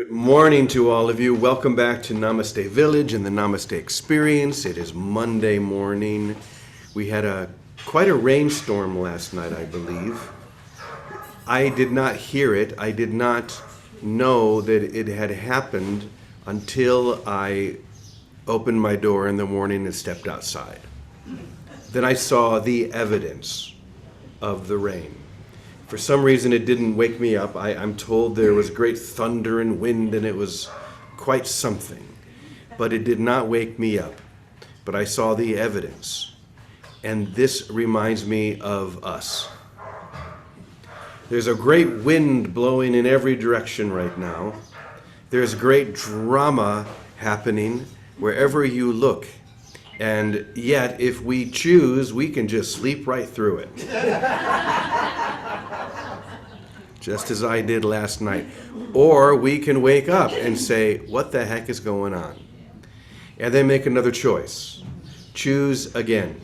Good morning to all of you. Welcome back to Namaste Village and the Namaste Experience. It is Monday morning. We had quite a rainstorm last night, I believe. I did not hear it. I did not know that it had happened until I opened my door in the morning and stepped outside. Then I saw the evidence of the rain. For some reason, it didn't wake me up. I'm told there was great thunder and wind, and it was quite something. But it did not wake me up. But I saw the evidence. And this reminds me of us. There's a great wind blowing in every direction right now. There's great drama happening wherever you look. And yet, if we choose, we can just sleep right through it. Just as I did last night. Or we can wake up and say, what the heck is going on? And then make another choice. Choose again.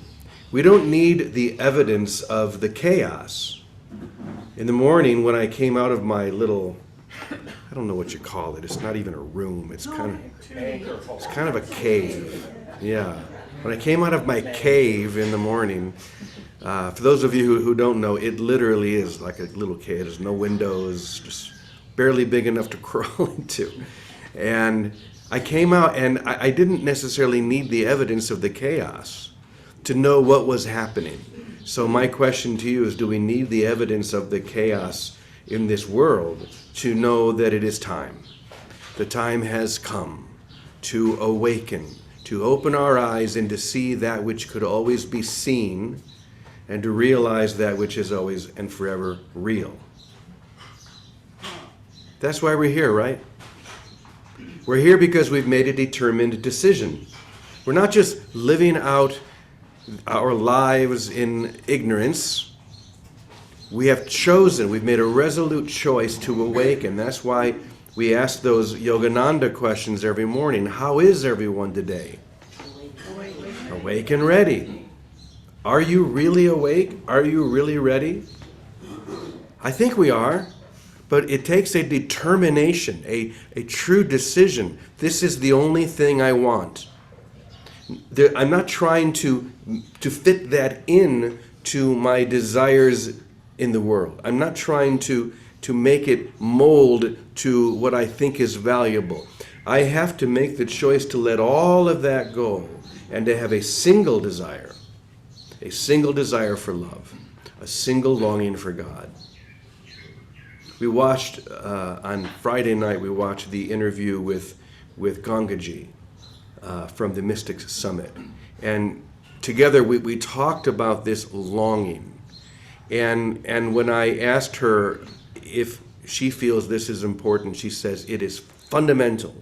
We don't need the evidence of the chaos. In the morning when I came out of my little, I don't know what you call it. It's not even a room. It's kind of a cave. Yeah. When I came out of my cave in the morning, for those of you who don't know, it literally is like a little cave. There's no windows, just barely big enough to crawl into. And I came out, and I didn't necessarily need the evidence of the chaos to know what was happening. So my question to you is, do we need the evidence of the chaos in this world to know that it is time? The time has come to awaken, to open our eyes and to see that which could always be seen, and to realize that which is always and forever real. That's why we're here, right? We're here because we've made a determined decision. We're not just living out our lives in ignorance. We have chosen, we've made a resolute choice to awaken. That's why we ask those Yogananda questions every morning. How is everyone today? Awake and ready. Are you really awake? Are you really ready? I think we are, but it takes a determination, a true decision. This is the only thing I want. I'm not trying to fit that in to my desires in the world. I'm not trying to make it mold to what I think is valuable. I have to make the choice to let all of that go and to have a single desire for love, a single longing for God. We watched, on Friday night, we watched the interview with Gangaji from the Mystics Summit. And together we talked about this longing. And when I asked her if she feels this is important, she says it is fundamental.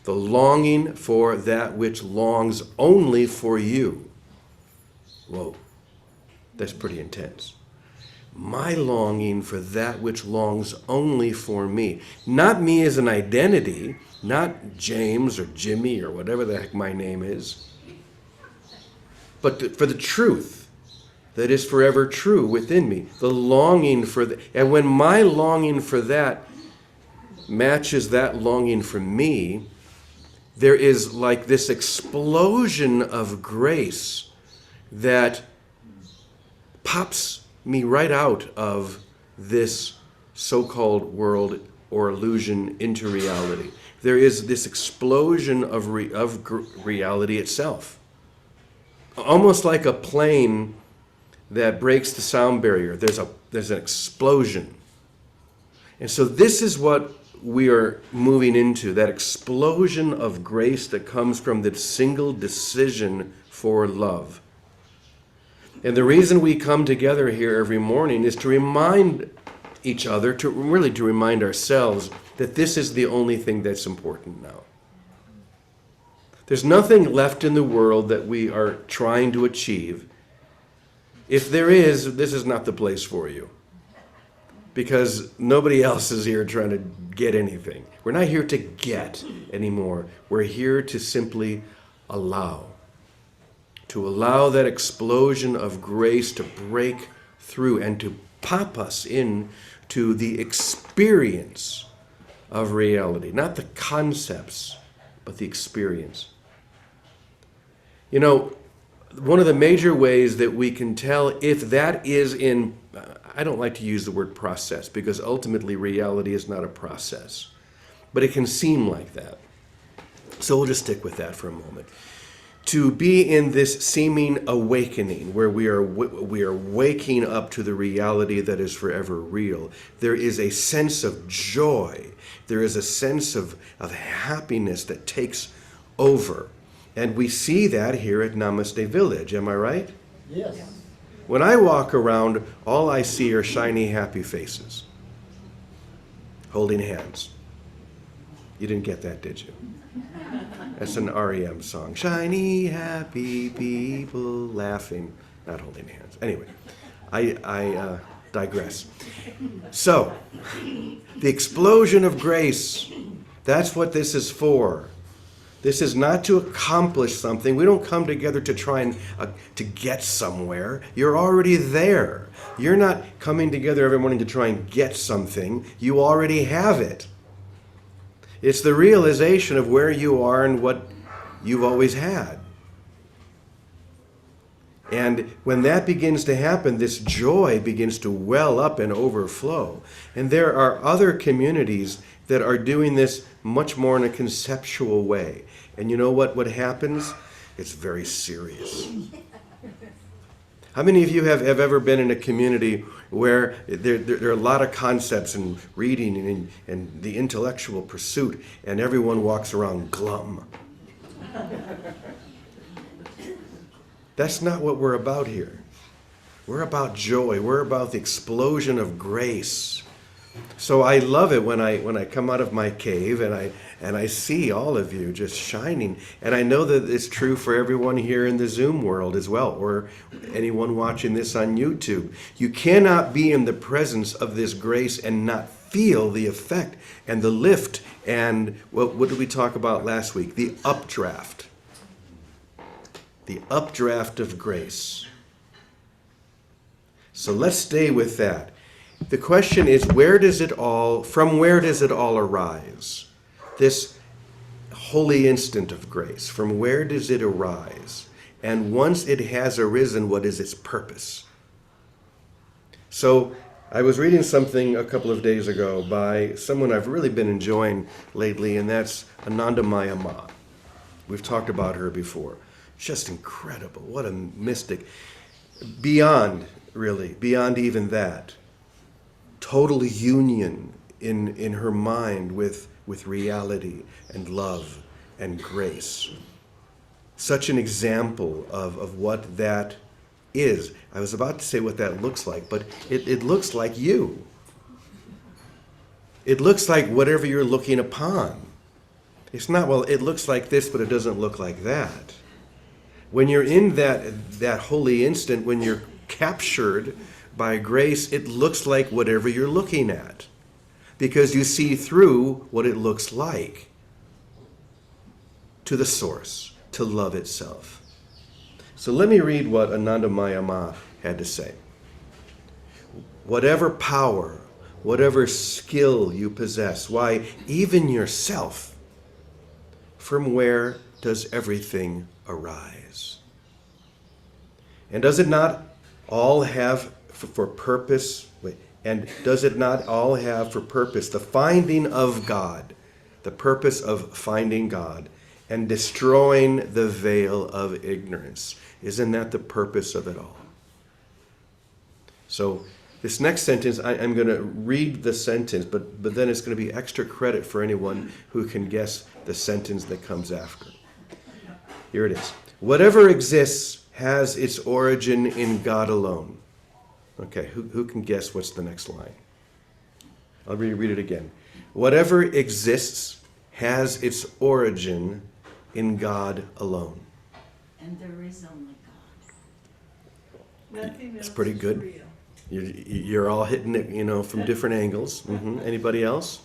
The longing for that which longs only for you. Whoa, that's pretty intense. My longing for that which longs only for me. Not me as an identity, not James or Jimmy or whatever the heck my name is, but for the truth that is forever true within me. The longing for that. And when my longing for that matches that longing for me, there is like this explosion of grace that pops me right out of this so-called world or illusion into reality. There is this explosion of reality itself. Almost like a plane that breaks the sound barrier. There's an explosion. And so this is what we are moving into, that explosion of grace that comes from the single decision for love. And the reason we come together here every morning is to remind each other, to remind ourselves that this is the only thing that's important now. There's nothing left in the world that we are trying to achieve. If there is, this is not the place for you. Because nobody else is here trying to get anything. We're not here to get anymore. We're here to simply allow. To allow that explosion of grace to break through and to pop us in to the experience of reality. Not the concepts, but the experience. You know, one of the major ways that we can tell if that is in, I don't like to use the word process because ultimately reality is not a process, but it can seem like that. So we'll just stick with that for a moment. To be in this seeming awakening where we are waking up to the reality that is forever real, there is a sense of joy. There is a sense of happiness that takes over. And we see that here at Namaste Village. Am I right? Yes. When I walk around, all I see are shiny, happy faces, holding hands. You didn't get that, did you? That's an REM song. Shiny, happy people laughing, not holding hands. Anyway, I digress. So, the explosion of grace, that's what this is for. This is not to accomplish something. We don't come together to try and to get somewhere. You're already there. You're not coming together every morning to try and get something. You already have it. It's the realization of where you are and what you've always had. And when that begins to happen, this joy begins to well up and overflow. And there are other communities that are doing this much more in a conceptual way. And you know what happens? It's very serious. How many of you have ever been in a community where there are a lot of concepts and reading and the intellectual pursuit, and everyone walks around glum? That's not what we're about here. We're about joy. We're about the explosion of grace. So I love it when I come out of my cave and I see all of you just shining. And I know that it's true for everyone here in the Zoom world as well, or anyone watching this on YouTube. You cannot be in the presence of this grace and not feel the effect and the lift and what did we talk about last week? The updraft. The updraft of grace. So let's stay with that. The question is, from where does it all arise? This holy instant of grace, from where does it arise? And once it has arisen, what is its purpose? So I was reading something a couple of days ago by someone I've really been enjoying lately, and that's Anandamaya Ma. We've talked about her before. Just incredible. What a mystic. Beyond even that. Total union in her mind with reality and love and grace. Such an example of what that is. I was about to say what that looks like, but it looks like you. It looks like whatever you're looking upon. It's not, well, it looks like this, but it doesn't look like that. When you're in that holy instant, when you're captured by grace, it looks like whatever you're looking at, because you see through what it looks like to the source, to love itself. So let me read what Anandamaya Ma had to say. Whatever power, whatever skill you possess, why, even yourself, from where does everything arise? And does it not all have for purpose, and does it not all have for purpose the finding of God, the purpose of finding God and destroying the veil of ignorance? Isn't that the purpose of it all? So this next sentence, I'm going to read the sentence, but then it's going to be extra credit for anyone who can guess the sentence that comes after. Here it is. Whatever exists has its origin in God alone. Okay, who can guess what's the next line? I'll reread it again. Whatever exists has its origin in God alone. And there is only God. That's pretty good. You're all hitting it, from different angles. Anybody else?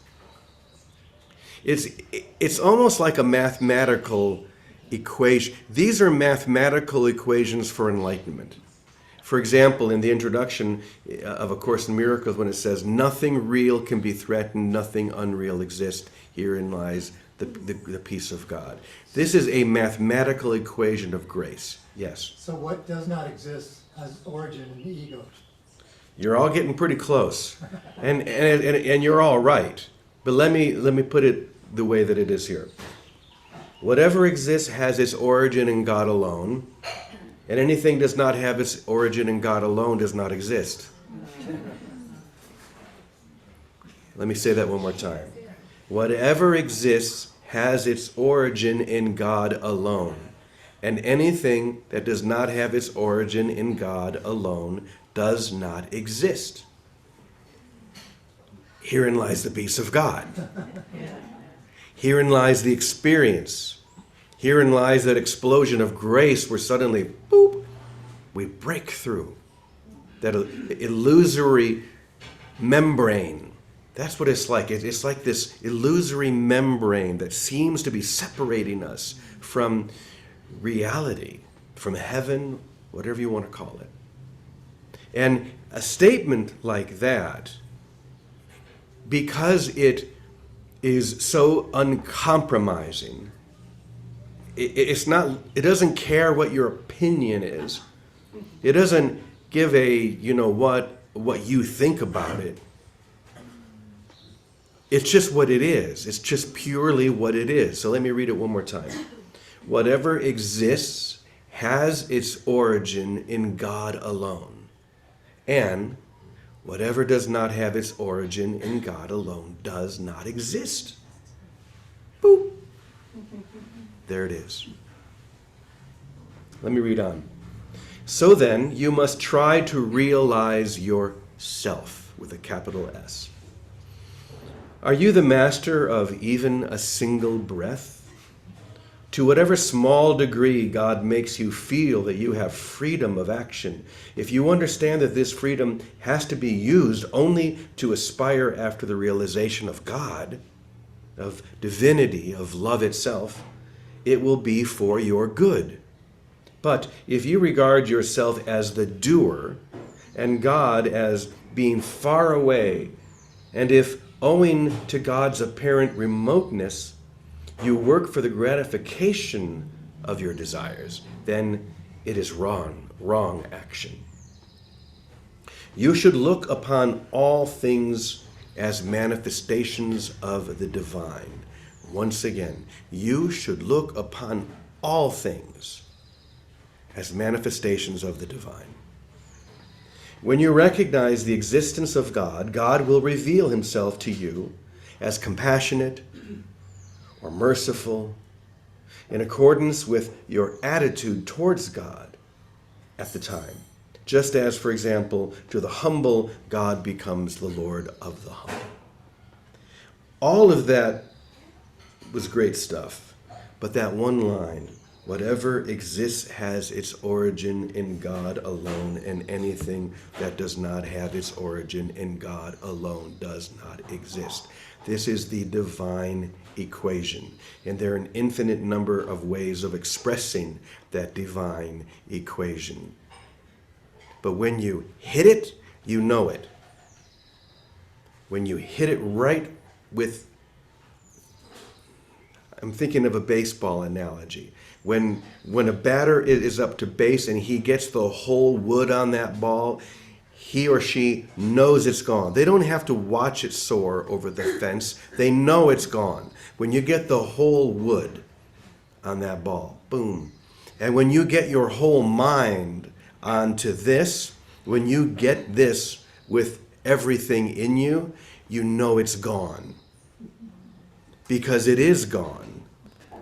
It's almost like a mathematical equation. These are mathematical equations for enlightenment. For example, in the introduction of A Course in Miracles, when it says, nothing real can be threatened, nothing unreal exists, herein lies the peace of God. This is a mathematical equation of grace. Yes? So what does not exist has origin in the ego? You're all getting pretty close. And you're all right. But let me put it the way that it is here. Whatever exists has its origin in God alone, and anything does not have its origin in God alone does not exist. Let me say that one more time. Whatever exists has its origin in God alone, and anything that does not have its origin in God alone does not exist. Herein lies the peace of God. Herein lies the experience. Herein lies that explosion of grace where suddenly, boop, we break through that illusory membrane. That's what it's like. It's like this illusory membrane that seems to be separating us from reality, from heaven, whatever you want to call it. And a statement like that, because it is so uncompromising, it doesn't care what your opinion is. It doesn't give a, what you think about it. It's just what it is. It's just purely what it is. So let me read it one more time. Whatever exists has its origin in God alone. And whatever does not have its origin in God alone does not exist. Boop. There it is. Let me read on. So then, you must try to realize yourself with a capital S. Are you the master of even a single breath? To whatever small degree God makes you feel that you have freedom of action, if you understand that this freedom has to be used only to aspire after the realization of God, of divinity, of love itself, it will be for your good. But if you regard yourself as the doer and God as being far away, and if, owing to God's apparent remoteness, you work for the gratification of your desires, then it is wrong action. You should look upon all things as manifestations of the divine. Once again, you should look upon all things as manifestations of the divine. When you recognize the existence of God, God will reveal himself to you as compassionate or merciful in accordance with your attitude towards God at the time. Just as, for example, to the humble, God becomes the Lord of the humble. All of that was great stuff, but that one line, whatever exists has its origin in God alone, and anything that does not have its origin in God alone does not exist. This is the divine equation, and there are an infinite number of ways of expressing that divine equation. But when you hit it, you know it. When you hit it right with, I'm thinking of a baseball analogy. When a batter is up to base and he gets the whole wood on that ball, he or she knows it's gone. They don't have to watch it soar over the fence. They know it's gone. When you get the whole wood on that ball, boom. And when you get your whole mind onto this, when you get this with everything in you, you know it's gone. Because it is gone.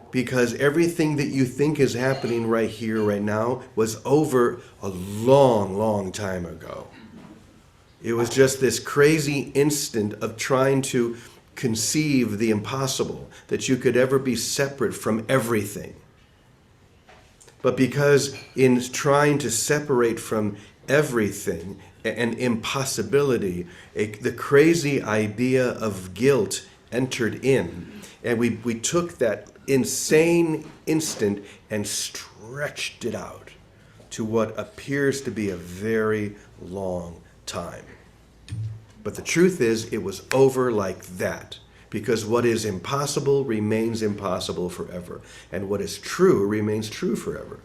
Because everything that you think is happening right here, right now, was over a long, long time ago. It was just this crazy instant of trying to conceive the impossible, that you could ever be separate from everything. But because in trying to separate from everything, an impossibility, the crazy idea of guilt entered in. And we took that insane instant and stretched it out to what appears to be a very long time. But the truth is, it was over like that, because what is impossible remains impossible forever, and what is true remains true forever.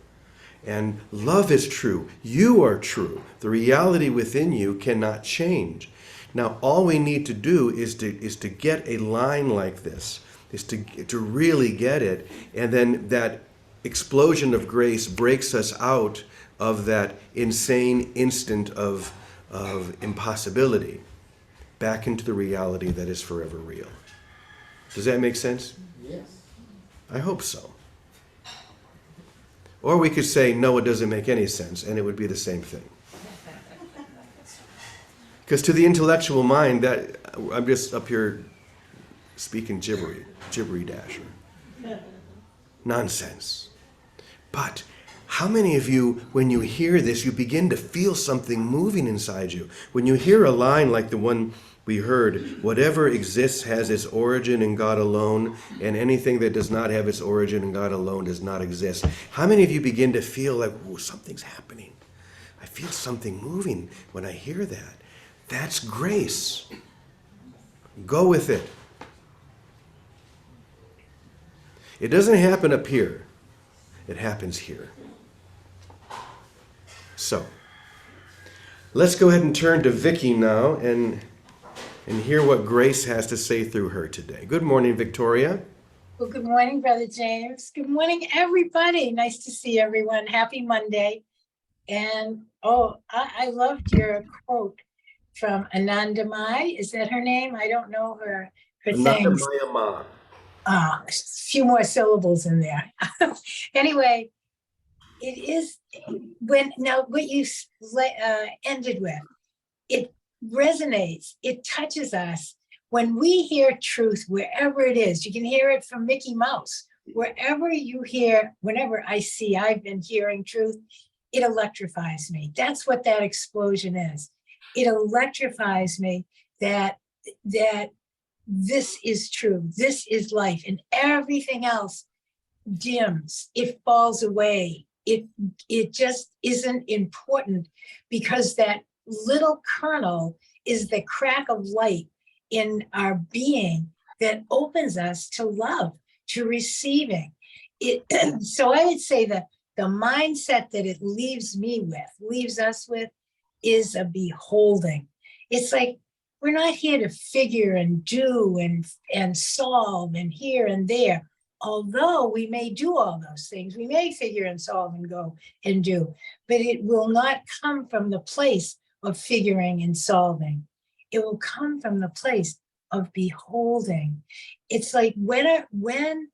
And love is true. You are true. The reality within you cannot change. Now, all we need to do is to get a line like this, is to really get it, and then that explosion of grace breaks us out of that insane instant of impossibility back into the reality that is forever real. Does that make sense? Yes. I hope so. Or we could say, no, it doesn't make any sense, and it would be the same thing. Because to the intellectual mind, that I'm just up here speaking gibbery dasher. Nonsense. But how many of you, when you hear this, you begin to feel something moving inside you? When you hear a line like the one we heard, whatever exists has its origin in God alone, and anything that does not have its origin in God alone does not exist. How many of you begin to feel like, oh, something's happening? I feel something moving when I hear that. That's grace. Go with it. It doesn't happen up here. It happens here. So, let's go ahead and turn to Vicki now and hear what Grace has to say through her today. Good morning, Victoria. Well, good morning, Brother James. Good morning, everybody. Nice to see everyone. Happy Monday. And I loved your quote from Anandamai. Is that her name? I don't know her things. A few more syllables in there. Anyway, it is what you ended with, it resonates, it touches us when we hear truth wherever it is. You can hear it from Mickey Mouse. Wherever I've been hearing truth, it electrifies me. That's what that explosion is. It electrifies me that this is true, this is life, and everything else dims, it falls away. It just isn't important, because that little kernel is the crack of light in our being that opens us to love, to receiving it. So I would say that the mindset that it leaves us with, is a beholding. It's like, we're not here to figure and do and solve and here and there. Although we may do all those things, we may figure and solve and go and do, but it will not come from the place of figuring and solving. It will come from the place of beholding. It's like when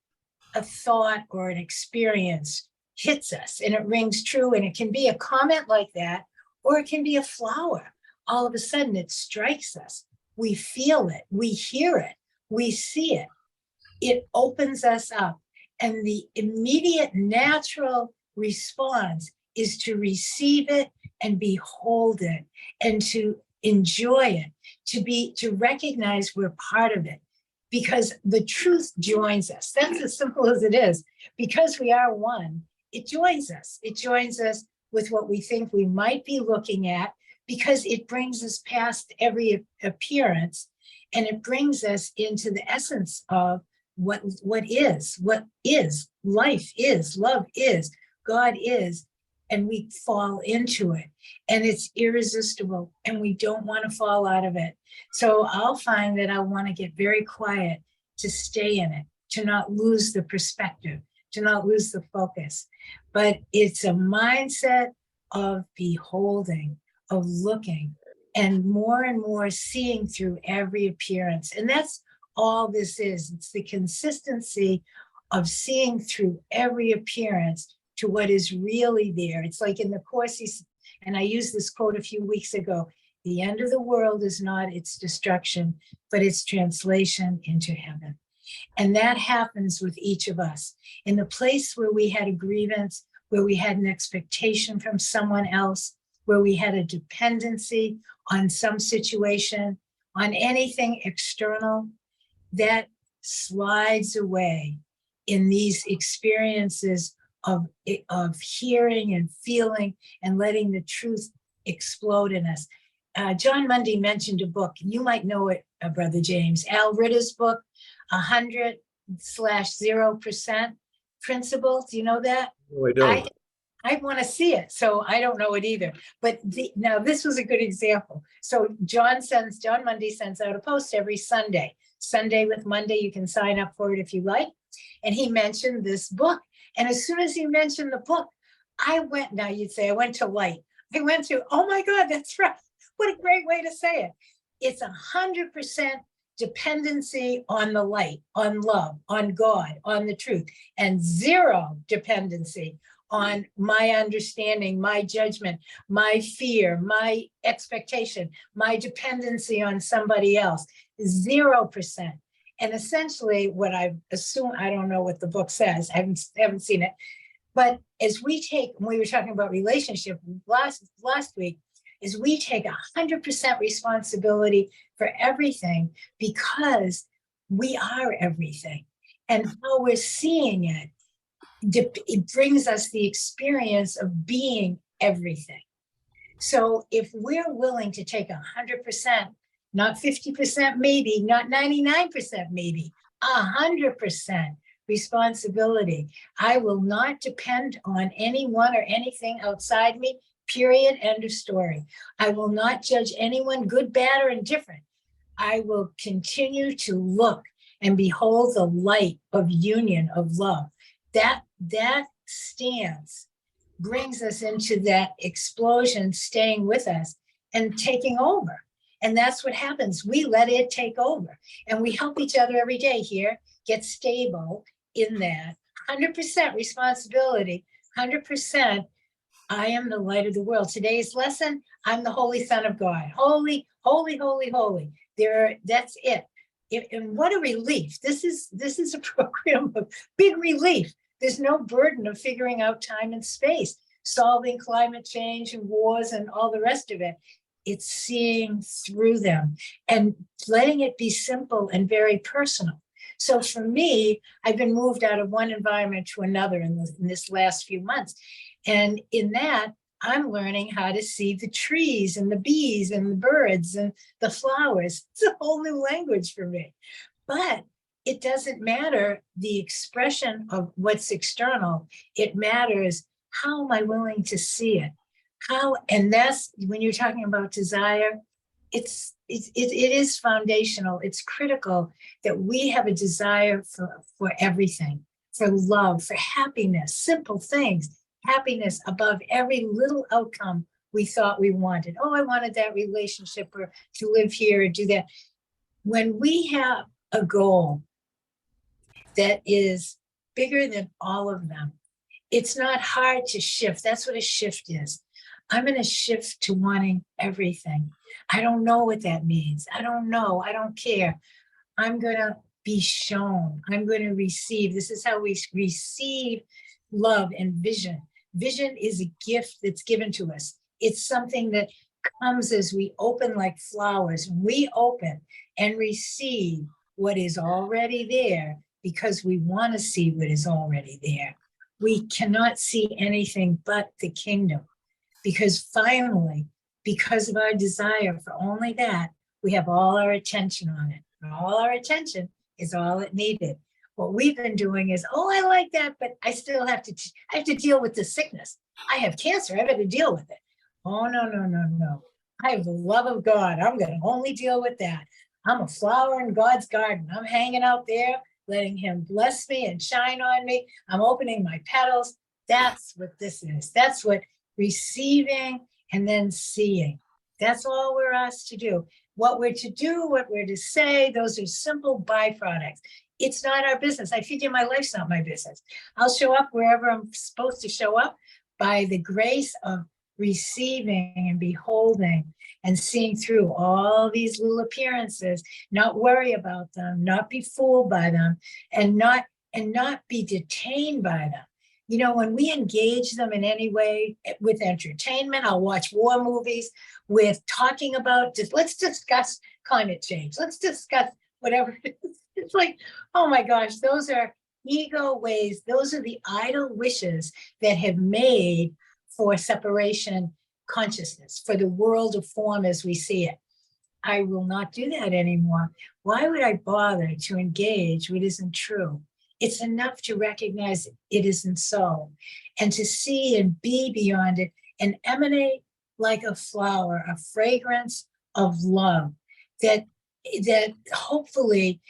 a thought or an experience hits us and it rings true, and it can be a comment like that, or it can be a flower. All of a sudden it strikes us. We feel it, we hear it, we see it. It opens us up, and the immediate natural response is to receive it and behold it and to enjoy it, to recognize we're part of it, because the truth joins us. That's as simple as it is. Because we are one, it joins us. It joins us with what we think we might be looking at, because it brings us past every appearance, and it brings us into the essence of what is, life is, love is, God is, and we fall into it, and it's irresistible, and we don't want to fall out of it. So I'll find that I want to get very quiet to stay in it, to not lose the perspective, to not lose the focus. But it's a mindset of beholding, of looking, and more seeing through every appearance. And that's all this is. It's the consistency of seeing through every appearance to what is really there. It's like in the Course, and I used this quote a few weeks ago, the end of the world is not its destruction, but its translation into heaven. And that happens with each of us. In the place where we had a grievance, where we had an expectation from someone else, where we had a dependency on some situation, on anything external, that slides away in these experiences of hearing and feeling and letting the truth explode in us. John Mundy mentioned a book, and you might know it, Brother James, Al Ritter's book, 100/0% Principle. Do you know that? No, I don't. I want to see it, so I don't know it either. But now this was a good example. So John Mundy sends out a post every Sunday. Sunday with Monday, you can sign up for it if you like. And he mentioned this book. And as soon as he mentioned the book, now you'd say I went to light. I went to, oh my God, that's right. What a great way to say it. It's 100% dependency on the light, on love, on God, on the truth, and 0 dependency on my understanding, my judgment, my fear, my expectation, my dependency on somebody else, 0%. And essentially what I assume, I don't know what the book says, I haven't seen it, but as we were talking about relationship last week, is we take 100% responsibility for everything because we are everything. And how we're seeing it brings us the experience of being everything. So if we're willing to take 100%, not 50% maybe, not 99% maybe, 100% responsibility, I will not depend on anyone or anything outside me, period, end of story. I will not judge anyone good, bad, or indifferent. I will continue to look and behold the light of union, of love. That stance brings us into that explosion, staying with us and taking over. And that's what happens. We let it take over, and we help each other every day here get stable in that 100% responsibility, 100%. I am the light of the world. Today's lesson, I'm the Holy Son of God. Holy, holy, holy, holy. That's it. And what a relief. This is a program of big relief. There's no burden of figuring out time and space, solving climate change and wars and all the rest of it. It's seeing through them and letting it be simple and very personal. So for me, I've been moved out of one environment to another in this last few months. And in that, I'm learning how to see the trees and the bees and the birds and the flowers. It's a whole new language for me. But it doesn't matter the expression of what's external. It matters, how am I willing to see it? And that's when you're talking about desire, it is foundational. It's critical that we have a desire for everything, for love, for happiness, simple things. Happiness above every little outcome we thought we wanted. Oh, I wanted that relationship or to live here or do that. When we have a goal that is bigger than all of them, it's not hard to shift. That's what a shift is. I'm going to shift to wanting everything. I don't know what that means. I don't know. I don't care. I'm going to be shown. I'm going to receive. This is how we receive love and vision. Vision is a gift that's given to us. It's something that comes as we open like flowers. We open and receive what is already there because we want to see what is already there. We cannot see anything but the kingdom because finally, because of our desire for only that, we have all our attention on it. And all our attention is all it needed. What we've been doing is, oh, I like that, but I still have to deal with the sickness. I have cancer, I better deal with it. Oh, no. I have the love of God. I'm going to only deal with that. I'm a flower in God's garden. I'm hanging out there, letting him bless me and shine on me. I'm opening my petals. That's what this is. That's what receiving and then seeing. That's all we're asked to do. What we're to do, what we're to say, those are simple byproducts. It's not our business. I figure my life's not my business. I'll show up wherever I'm supposed to show up by the grace of receiving and beholding and seeing through all these little appearances, not worry about them, not be fooled by them, and not be detained by them. You know, when we engage them in any way with entertainment, I'll watch war movies with talking about, let's discuss climate change. Let's discuss whatever it is. It's like, oh my gosh, those are ego ways, those are the idle wishes that have made for separation consciousness, for the world of form as we see it. I will not do that anymore. Why would I bother to engage what isn't true? It's enough to recognize it isn't so, and to see and be beyond it and emanate like a flower, a fragrance of love that hopefully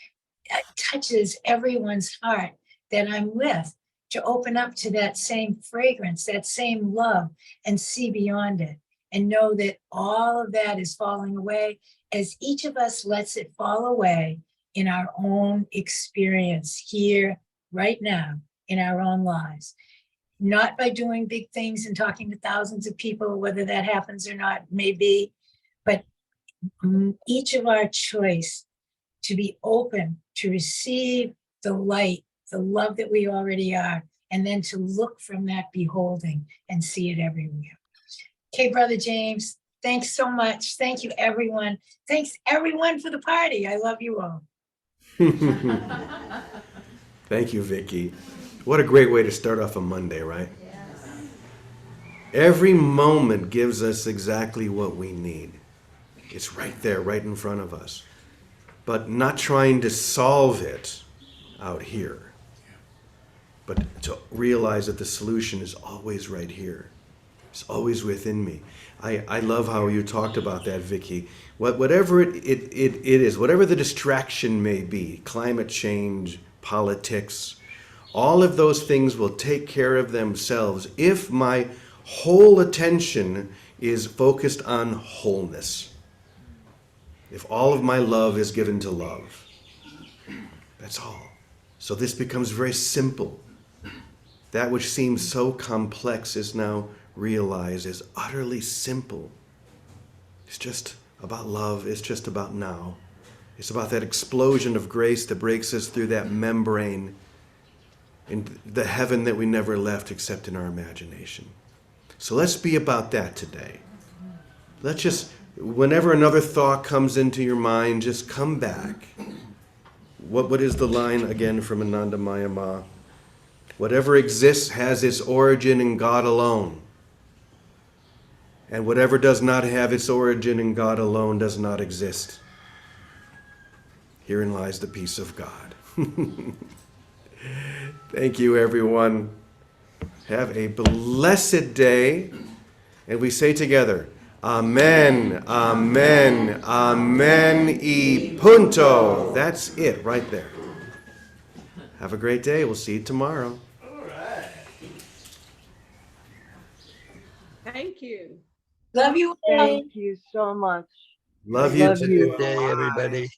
touches everyone's heart that I'm with, to open up to that same fragrance, that same love, and see beyond it, and know that all of that is falling away as each of us lets it fall away in our own experience here, right now, in our own lives. Not by doing big things and talking to thousands of people, whether that happens or not, maybe, but each of our choice to be open to receive the light, the love that we already are, and then to look from that beholding and see it everywhere. Okay, Brother James, thanks so much. Thank you, everyone. Thanks, everyone, for the party. I love you all. Thank you, Vicky. What a great way to start off a Monday, right? Every moment gives us exactly what we need. It's right there, right in front of us. But not trying to solve it out here, but to realize that the solution is always right here. It's always within me. I love how you talked about that, Vicky. Whatever it is, whatever the distraction may be, climate change, politics, all of those things will take care of themselves if my whole attention is focused on wholeness. If all of my love is given to love. That's all. So this becomes very simple. That which seems so complex is now realized as utterly simple. It's just about love. It's just about now. It's about that explosion of grace that breaks us through that membrane in the heaven that we never left except in our imagination. So let's be about that today. Let's just, whenever another thought comes into your mind, just come back. What is the line again from Ananda Maya Ma? Whatever exists has its origin in God alone. And whatever does not have its origin in God alone does not exist. Herein lies the peace of God. Thank you, everyone. Have a blessed day. And we say together, Amen, Amen, Amen, y punto. That's it right there. Have a great day. We'll see you tomorrow. Thank you. Love you all. Thank you so much. Love you Love too. you. Good day, everybody.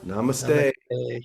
Namaste. Namaste.